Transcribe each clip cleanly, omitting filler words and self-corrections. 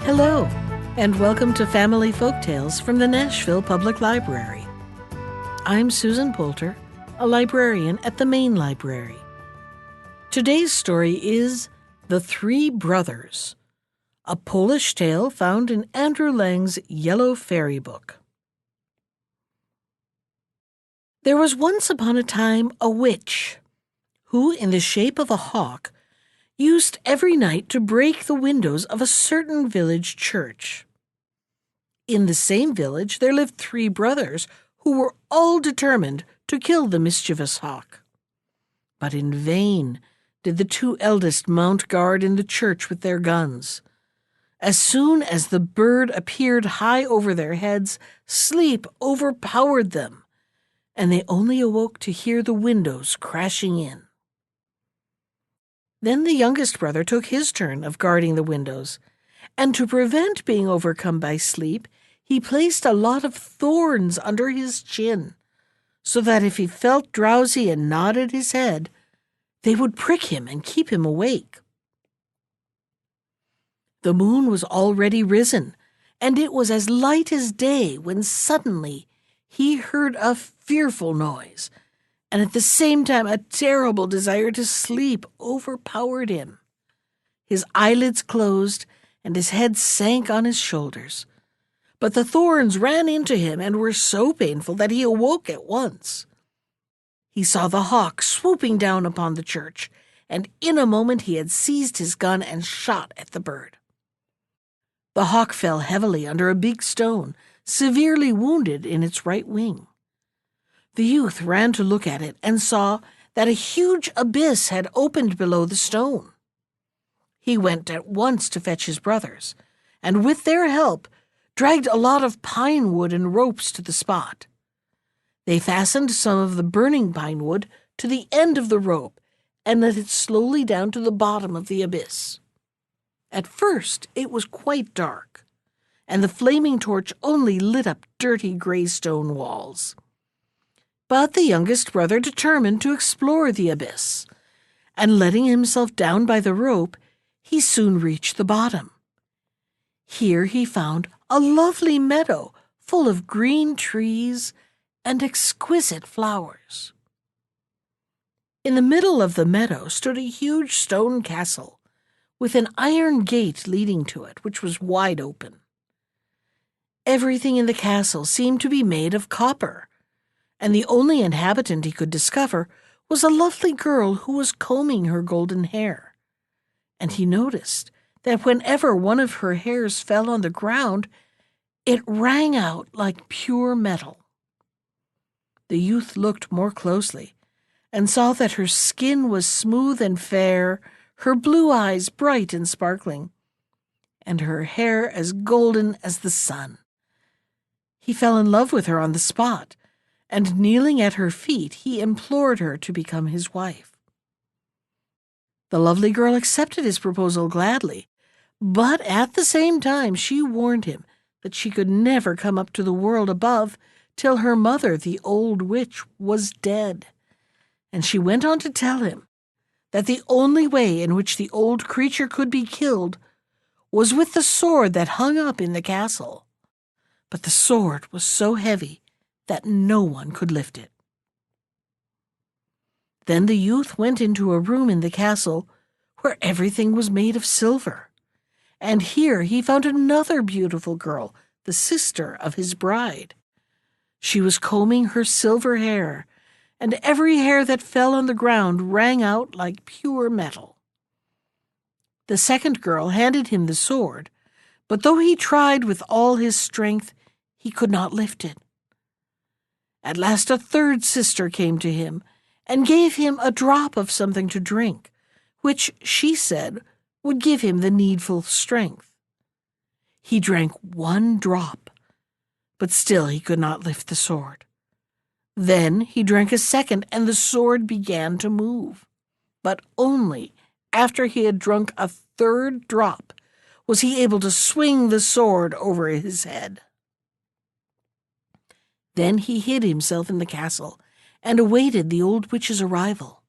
Hello, and welcome to Family Folktales from the Nashville Public Library. I'm Susan Poulter, a librarian at the Main Library. Today's story is The Three Brothers, a Polish tale found in Andrew Lang's Yellow Fairy Book. There was once upon a time a witch who, in the shape of a hawk, used every night to break the windows of a certain village church. In the same village there lived three brothers who were all determined to kill the mischievous hawk. But in vain did the two eldest mount guard in the church with their guns. As soon as the bird appeared high over their heads, sleep overpowered them, and they only awoke to hear the windows crashing in. Then the youngest brother took his turn of guarding the windows, and to prevent being overcome by sleep, he placed a lot of thorns under his chin, so that if he felt drowsy and nodded his head, they would prick him and keep him awake. The moon was already risen, and it was as light as day when suddenly he heard a fearful noise, and at the same time a terrible desire to sleep overpowered him. His eyelids closed, and his head sank on his shoulders. But the thorns ran into him and were so painful that he awoke at once. He saw the hawk swooping down upon the church, and in a moment he had seized his gun and shot at the bird. The hawk fell heavily under a big stone, severely wounded in its right wing. The youth ran to look at it and saw that a huge abyss had opened below the stone. He went at once to fetch his brothers, and with their help dragged a lot of pine wood and ropes to the spot. They fastened some of the burning pine wood to the end of the rope and let it slowly down to the bottom of the abyss. At first it was quite dark, and the flaming torch only lit up dirty gray stone walls. But the youngest brother determined to explore the abyss, and letting himself down by the rope, he soon reached the bottom. Here he found a lovely meadow full of green trees and exquisite flowers. In the middle of the meadow stood a huge stone castle, with an iron gate leading to it, which was wide open. Everything in the castle seemed to be made of copper, and the only inhabitant he could discover was a lovely girl who was combing her golden hair. And he noticed that whenever one of her hairs fell on the ground, it rang out like pure metal. The youth looked more closely and saw that her skin was smooth and fair, her blue eyes bright and sparkling, and her hair as golden as the sun. He fell in love with her on the spot, and kneeling at her feet, he implored her to become his wife. The lovely girl accepted his proposal gladly, but at the same time she warned him that she could never come up to the world above till her mother, the old witch, was dead, and she went on to tell him that the only way in which the old creature could be killed was with the sword that hung up in the castle. But the sword was so heavy that no one could lift it. Then the youth went into a room in the castle where everything was made of silver, and here he found another beautiful girl, the sister of his bride. She was combing her silver hair, and every hair that fell on the ground rang out like pure metal. The second girl handed him the sword, but though he tried with all his strength, he could not lift it. At last a third sister came to him and gave him a drop of something to drink, which, she said, would give him the needful strength. He drank one drop, but still he could not lift the sword. Then he drank a second, and the sword began to move. But only after he had drunk a third drop was he able to swing the sword over his head. Then he hid himself in the castle and awaited the old witch's arrival.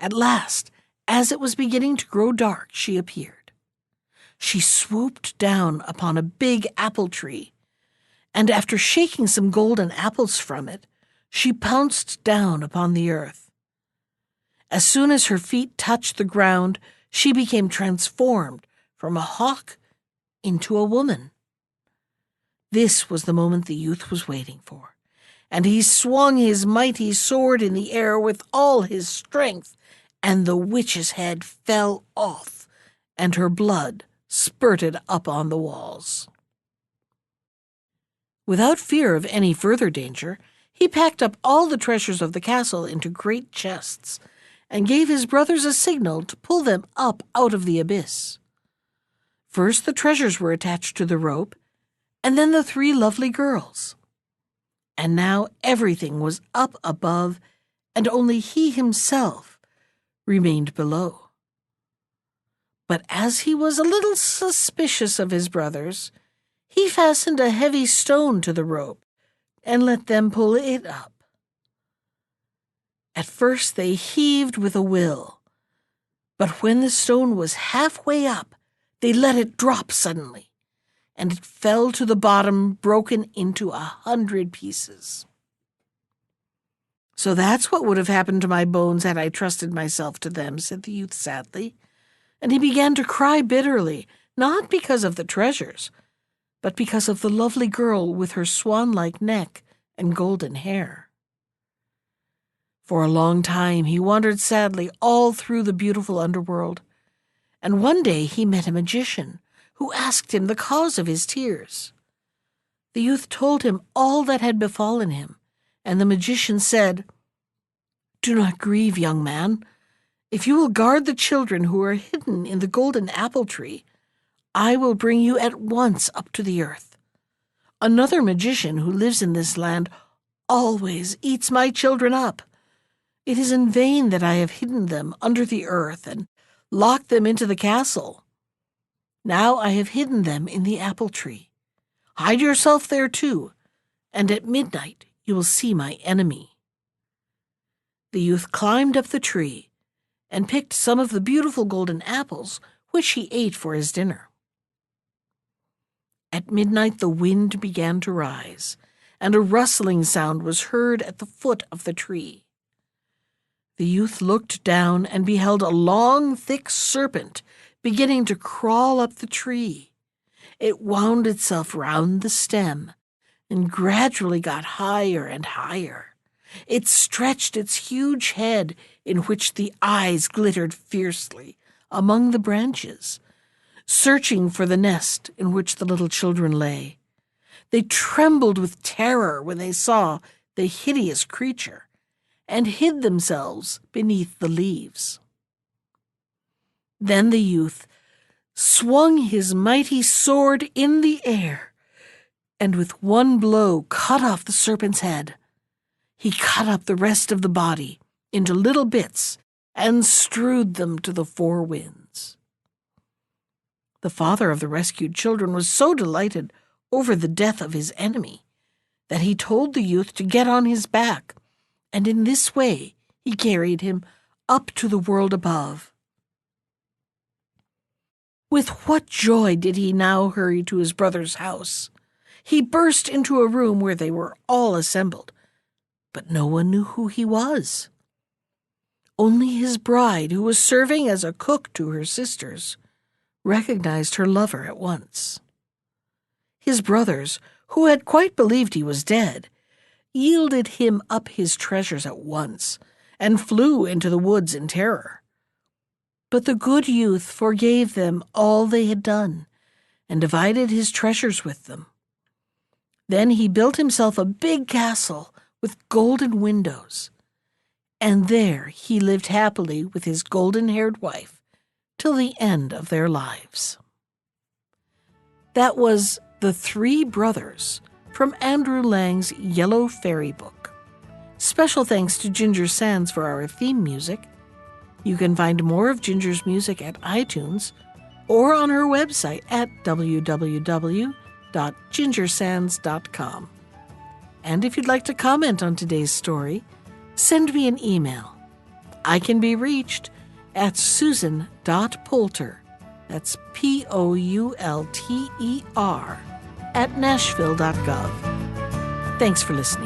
At last, as it was beginning to grow dark, she appeared. she swooped down upon a big apple tree, and after shaking some golden apples from it, she pounced down upon the earth. As soon as her feet touched the ground, she became transformed from a hawk into a woman. This was the moment the youth was waiting for, and he swung his mighty sword in the air with all his strength, and the witch's head fell off, and her blood spurted up on the walls. Without fear of any further danger, he packed up all the treasures of the castle into great chests, and gave his brothers a signal to pull them up out of the abyss. First the treasures were attached to the rope, and then the 3 lovely girls. And now everything was up above, and only he himself remained below. But as he was a little suspicious of his brothers, he fastened a heavy stone to the rope and let them pull it up. At first they heaved with a will, but when the stone was halfway up, they let it drop suddenly, and it fell to the bottom, broken into 100 pieces. "So that's what would have happened to my bones had I trusted myself to them," said the youth sadly, and he began to cry bitterly, not because of the treasures, but because of the lovely girl with her swan-like neck and golden hair. For a long time he wandered sadly all through the beautiful underworld, and one day he met a magician who asked him the cause of his tears. The youth told him all that had befallen him, and the magician said, "Do not grieve, young man. If you will guard the children who are hidden in the golden apple tree, I will bring you at once up to the earth. Another magician who lives in this land always eats my children up. It is in vain that I have hidden them under the earth and locked them into the castle. Now I have hidden them in the apple tree. Hide yourself there too, and at midnight you will see my enemy." The youth climbed up the tree and picked some of the beautiful golden apples, which he ate for his dinner. At midnight the wind began to rise, and a rustling sound was heard at the foot of the tree. The youth looked down and beheld a long, thick serpent beginning to crawl up the tree. It wound itself round the stem and gradually got higher and higher. It stretched its huge head, in which the eyes glittered fiercely, among the branches, searching for the nest in which the little children lay. They trembled with terror when they saw the hideous creature, and hid themselves beneath the leaves. Then the youth swung his mighty sword in the air, and with one blow cut off the serpent's head. He cut up the rest of the body into little bits and strewed them to the 4 winds. The father of the rescued children was so delighted over the death of his enemy that he told the youth to get on his back, and in this way he carried him up to the world above. With what joy did he now hurry to his brother's house! He burst into a room where they were all assembled, but no one knew who he was. Only his bride, who was serving as a cook to her sisters, recognized her lover at once. His brothers, who had quite believed he was dead, yielded him up his treasures at once, and flew into the woods in terror. But the good youth forgave them all they had done, and divided his treasures with them. Then he built himself a big castle with golden windows, and there he lived happily with his golden-haired wife till the end of their lives. That was The 3 Brothers from Andrew Lang's Yellow Fairy Book. Special thanks to Ginger Sands for our theme music. You can find more of Ginger's music at iTunes or on her website at www.gingersands.com. And if you'd like to comment on today's story, send me an email. I can be reached at susan.poulter That's POULTER at nashville.gov. Thanks for listening.